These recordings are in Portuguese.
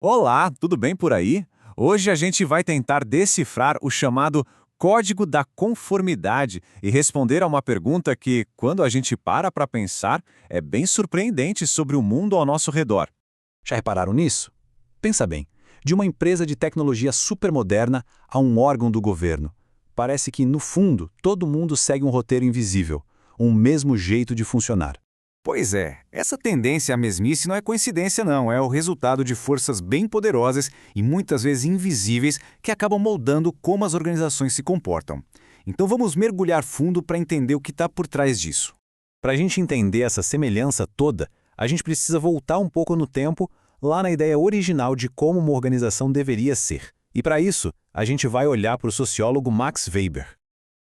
Olá, tudo bem por aí? Hoje a gente vai tentar decifrar o chamado Código da Conformidade e responder a uma pergunta que, quando a gente para pensar, é bem surpreendente sobre o mundo ao nosso redor. Já repararam nisso? Pensa bem, de uma empresa de tecnologia supermoderna a um órgão do governo. Parece que, no fundo, todo mundo segue um roteiro invisível, um mesmo jeito de funcionar. Pois é, essa tendência à mesmice não é coincidência não, é o resultado de forças bem poderosas e muitas vezes invisíveis que acabam moldando como as organizações se comportam. Então vamos mergulhar fundo para entender o que está por trás disso. Para a gente entender essa semelhança toda, a gente precisa voltar um pouco no tempo, lá na ideia original de como uma organização deveria ser. E para isso, a gente vai olhar para o sociólogo Max Weber.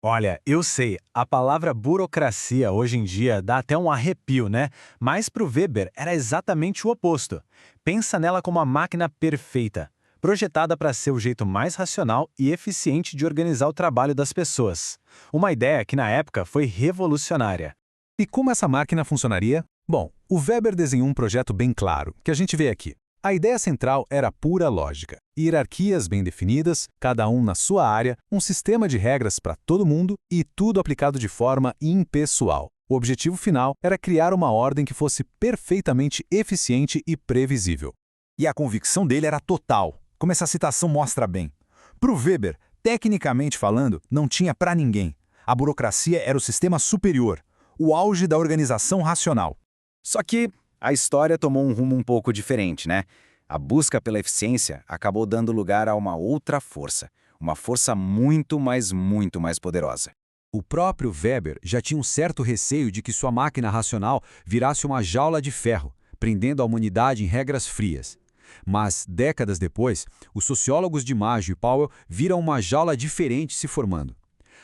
Olha, eu sei, a palavra burocracia hoje em dia dá até um arrepio, né? Mas para o Weber era exatamente o oposto. Pensa nela como a máquina perfeita, projetada para ser o jeito mais racional e eficiente de organizar o trabalho das pessoas. Uma ideia que na época foi revolucionária. E como essa máquina funcionaria? Bom, o Weber desenhou um projeto bem claro, que a gente vê aqui. A ideia central era pura lógica. Hierarquias bem definidas, cada um na sua área, um sistema de regras para todo mundo e tudo aplicado de forma impessoal. O objetivo final era criar uma ordem que fosse perfeitamente eficiente e previsível. E a convicção dele era total, como essa citação mostra bem. Para o Weber, tecnicamente falando, não tinha para ninguém. A burocracia era o sistema superior, o auge da organização racional. Só que a história tomou um rumo um pouco diferente, né? A busca pela eficiência acabou dando lugar a uma outra força. Uma força muito mais poderosa. O próprio Weber já tinha um certo receio de que sua máquina racional virasse uma jaula de ferro, prendendo a humanidade em regras frias. Mas, décadas depois, os sociólogos Dimaggio e Powell viram uma jaula diferente se formando.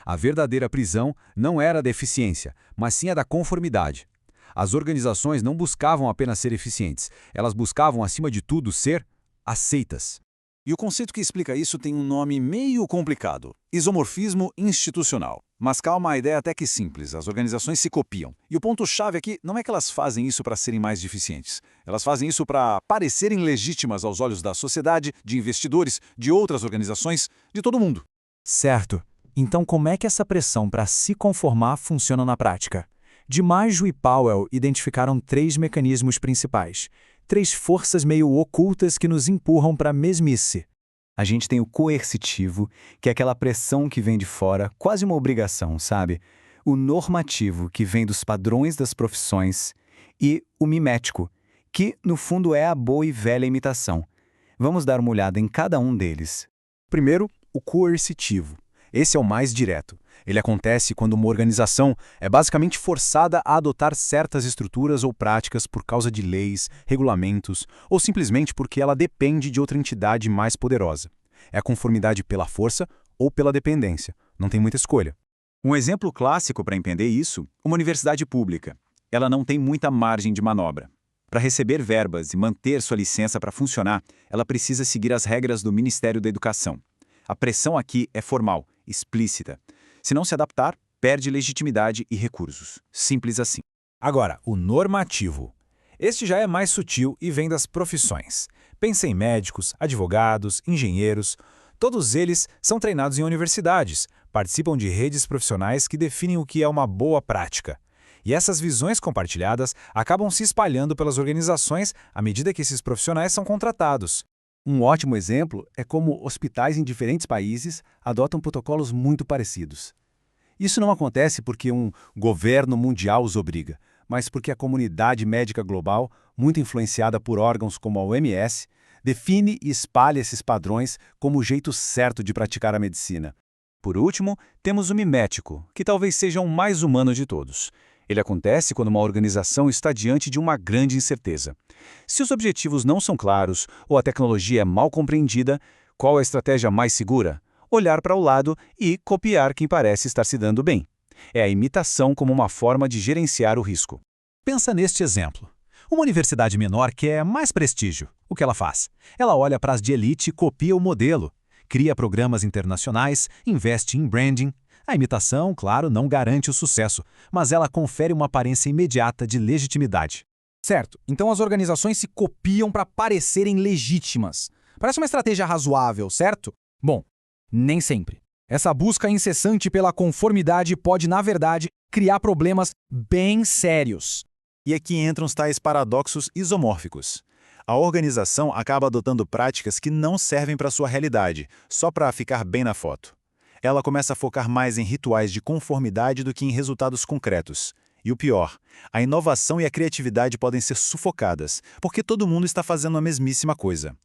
A verdadeira prisão não era a da eficiência, mas sim a da conformidade. As organizações não buscavam apenas ser eficientes, elas buscavam, acima de tudo, ser aceitas. E o conceito que explica isso tem um nome meio complicado: isomorfismo institucional. Mas calma, a ideia é até que simples, as organizações se copiam. E o ponto-chave aqui não é que elas fazem isso para serem mais eficientes. Elas fazem isso para parecerem legítimas aos olhos da sociedade, de investidores, de outras organizações, de todo mundo. Certo. Então como é que essa pressão para se conformar funciona na prática? Dimaggio e Powell identificaram três mecanismos principais, três forças meio ocultas que nos empurram para a mesmice. A gente tem o coercitivo, que é aquela pressão que vem de fora, quase uma obrigação, sabe? O normativo, que vem dos padrões das profissões. E o mimético, que no fundo é a boa e velha imitação. Vamos dar uma olhada em cada um deles. Primeiro, o coercitivo. Esse é o mais direto. Ele acontece quando uma organização é basicamente forçada a adotar certas estruturas ou práticas por causa de leis, regulamentos, ou simplesmente porque ela depende de outra entidade mais poderosa. É a conformidade pela força ou pela dependência. Não tem muita escolha. Um exemplo clássico para entender isso, uma universidade pública. Ela não tem muita margem de manobra. Para receber verbas e manter sua licença para funcionar, ela precisa seguir as regras do Ministério da Educação. A pressão aqui é formal, explícita. Se não se adaptar, perde legitimidade e recursos. Simples assim. Agora, o normativo. Este já é mais sutil e vem das profissões. Pense em médicos, advogados, engenheiros. Todos eles são treinados em universidades, participam de redes profissionais que definem o que é uma boa prática. E essas visões compartilhadas acabam se espalhando pelas organizações à medida que esses profissionais são contratados. Um ótimo exemplo é como hospitais em diferentes países adotam protocolos muito parecidos. Isso não acontece porque um governo mundial os obriga, mas porque a comunidade médica global, muito influenciada por órgãos como a OMS, define e espalha esses padrões como o jeito certo de praticar a medicina. Por último, temos o mimético, que talvez seja o mais humano de todos. Ele acontece quando uma organização está diante de uma grande incerteza. Se os objetivos não são claros ou a tecnologia é mal compreendida, qual é a estratégia mais segura? Olhar para o lado e copiar quem parece estar se dando bem. É a imitação como uma forma de gerenciar o risco. Pensa neste exemplo. Uma universidade menor quer mais prestígio. O que ela faz? Ela olha para as de elite e copia o modelo. Cria programas internacionais, investe em branding. A imitação, claro, não garante o sucesso, mas ela confere uma aparência imediata de legitimidade. Certo, então as organizações se copiam para parecerem legítimas. Parece uma estratégia razoável, certo? Bom, nem sempre. Essa busca incessante pela conformidade pode, na verdade, criar problemas bem sérios. E aqui entram os tais paradoxos isomórficos. A organização acaba adotando práticas que não servem para sua realidade, só para ficar bem na foto. Ela começa a focar mais em rituais de conformidade do que em resultados concretos. E o pior, a inovação e a criatividade podem ser sufocadas, porque todo mundo está fazendo a mesmíssima coisa.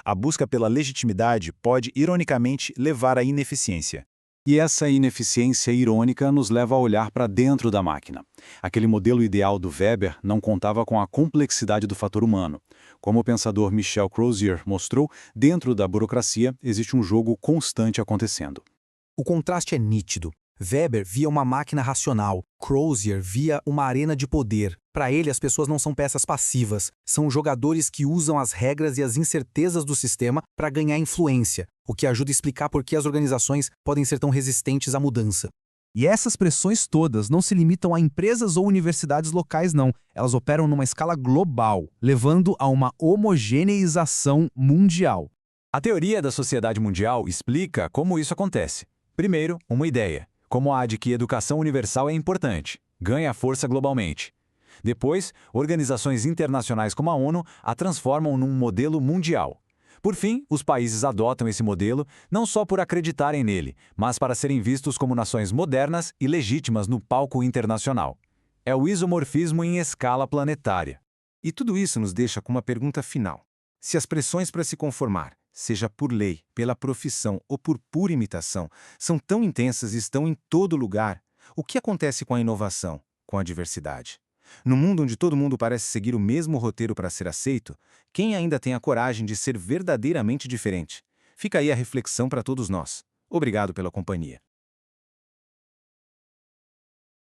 A busca pela legitimidade pode, ironicamente, levar à ineficiência. E essa ineficiência irônica nos leva a olhar para dentro da máquina. Aquele modelo ideal do Weber não contava com a complexidade do fator humano. Como o pensador Michel Crozier mostrou, dentro da burocracia existe um jogo constante acontecendo. O contraste é nítido. Weber via uma máquina racional, Crozier via uma arena de poder. Para ele, as pessoas não são peças passivas, são jogadores que usam as regras e as incertezas do sistema para ganhar influência, o que ajuda a explicar por que as organizações podem ser tão resistentes à mudança. E essas pressões todas não se limitam a empresas ou universidades locais, não. Elas operam numa escala global, levando a uma homogeneização mundial. A teoria da sociedade mundial explica como isso acontece. Primeiro, uma ideia, como a de que educação universal é importante, ganha força globalmente. Depois, organizações internacionais como a ONU a transformam num modelo mundial. Por fim, os países adotam esse modelo não só por acreditarem nele, mas para serem vistos como nações modernas e legítimas no palco internacional. É o isomorfismo em escala planetária. E tudo isso nos deixa com uma pergunta final. Se as pressões para se conformar, seja por lei, pela profissão ou por pura imitação, são tão intensas e estão em todo lugar, o que acontece com a inovação, com a diversidade? No mundo onde todo mundo parece seguir o mesmo roteiro para ser aceito, quem ainda tem a coragem de ser verdadeiramente diferente? Fica aí a reflexão para todos nós. Obrigado pela companhia.